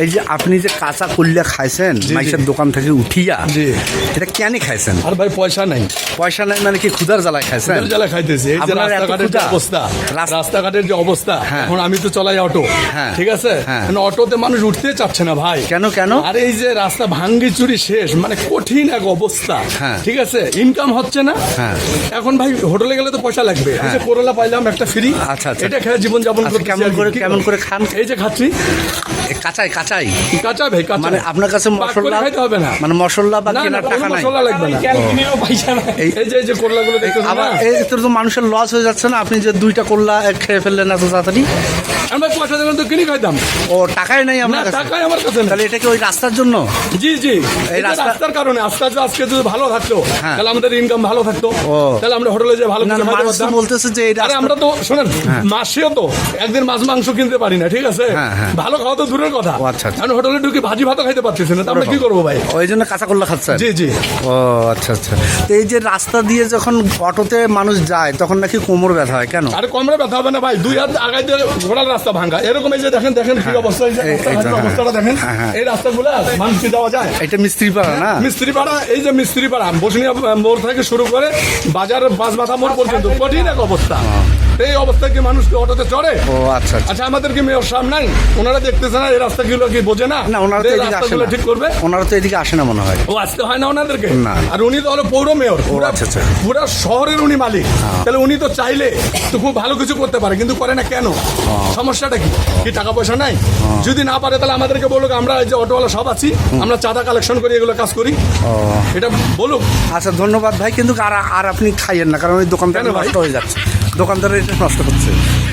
এই যে আপনি যে কাঁচা কল্যা খাইছেন মাইসের দোকান থেকে উঠিয়া, জি এটা কেন খাইছেন? আর ভাই পয়সা নাই, পয়সা নাই মানে কি ক্ষুধার জ্বালায় খাইছেন? জ্বালা খাইতেছি। এই যে আপনার এত রাস্তাঘাটের যে ক্ষুধা? অবস্থা, রাস্তাঘাটের যে অবস্থা, হ্যাঁ। এখন আমি তো চলাই অটো, হ্যাঁ। ঠিক আছে, হ্যাঁ। মানে অটোতে মানুষ উঠতে চাচ্ছে না ভাই। কেন কেন? আর এই যে রাস্তা ভাঙ্গি চুরি শেষ, মানে কঠিন এক অবস্থা, হ্যাঁ। ঠিক আছে, ইনকাম হচ্ছে না। হ্যাঁ। এখন ভাই হোটেলে গেলে তো পয়সা লাগবে, এই যে করলা পাইলাম একটা ফ্রি, আচ্ছা, আচ্ছা। এটা খেয়ে জীবন যাপন আচ্ছা, করতে কেমন করে খান? এই যে খাচ্ছি কাঁচাই কাঁচাই কাঁচা ভাই, কাঁচা। মানে আপনার কাছে পাক করে মশলা খাইতে হবে না, মানে মশলা বা না, না, কেনার কোনো টাকা নাই? মশলা লাগবে না। এই যে করলাগুলো দেখতেছেন আবার না? এই তো মানুষের লস হয়ে যাচ্ছে না, আপনি যে 2টা করলা খেয়ে ফেললেন এত তাড়াতাড়ি? আমরা পয়সা দেবেন তো কিনে খাইতাম, ও টাকাই নাই না আপনার কাছে? টাকাই আমার কাছে নেই। তাহলে এটা কি ওই রাস্তার জন্য? জি জি, এই এই রাস্তার কারণে। আজকে যদি ভালো থাকতো, হ্যাঁ। তাহলে আমাদের ইনকাম ভালো থাকতো, ও। তাহলে আমরা হোটেলে যে ভালো না কিছু না, খাইতে মানুষ তো পারতাম। বলতেছে যে এই আরে রাস্তা আমরা তো শোনেন, মাসেও তো একদিন মাছ মাংস কিনতে পারি না, ঠিক আছে, হ্যাঁ, হ্যাঁ। ভালো খাওয়া তো দূরের কথা। ও, আচ্ছা, আচ্ছা। আমি হোটেলে ঢুকে ভাজি ভাতও খাইতে পারতেছি না, তো আমরা কি করবো ভাই? ওই জন্য কাঁচা কল্লা খাচ্ছেন? জি জি। ও আচ্ছা আচ্ছা। তো এই যে রাস্তা দিয়ে যখন অটোতে মানুষ যায় তখন নাকি কোমর ব্যথা হয়, কেন? আরে কমরে ব্যথা হবে না ভাই, 2 হাত আগাই দিয়ে ঘোড়ার রাস্তা ভাঙা, এরকম এই যে দেখেন কি অবস্থা, এই যে রাস্তাঘাটের অবস্থাটা দেখেন, হ্যাঁ, হ্যাঁ। এই রাস্তাগুলো মানুষ কি যাওয়া যায়? এটা মিস্ত্রি পাড়া না? মিস্ত্রি পাড়া, এই যে মিস্ত্রি পাড়া বসুনিয়া মোড় থেকে শুরু করে বাজারের বাসমাথা মোড় পর্যন্ত কঠিন এক অবস্থা। এই অবস্থায় কি মানুষ কি অটোতে চড়ে? ও আচ্ছা আচ্ছা। আচ্ছা, আমাদের কি মেয়র সাহেব নাই? ওনারা দেখতেছে না এই রাস্তাগুলো কি বোঝে না? না, ওনারা তো এই এদিকে আসে রাস্তাগুলো না। ঠিক করবে। ওনারা তো এদিকে আসে না মনে হয়। ও আসতে হয় না ওনাদেরকে? না। আর উনি তো হলো পৌর মেয়র, পুরা আচ্ছা, আচ্ছা। পুরা শহরের উনি মালিক, তাহলে উনি তো চাইলে তো খুব ভালো কিছু করতে পারে, কিন্তু করে না কেন? সমস্যাটা কি? কি টাকা পয়সা নাই? যদি না পারে তাহলে আমাদেরকে বলুক, আমরা এই যে অটোওয়ালা সব আছি, আমরা চাঁদা কালেকশন করি, এগুলো কাজ করি, এটা বলুক। আচ্ছা ধন্যবাদ ভাই, কিন্তু আর আপনি খাইয়েন না, কারণ ওই দোকানদার কেন ভাই? নষ্ট হয়ে যাচ্ছে, দোকানদারের এটা নষ্ট করছে।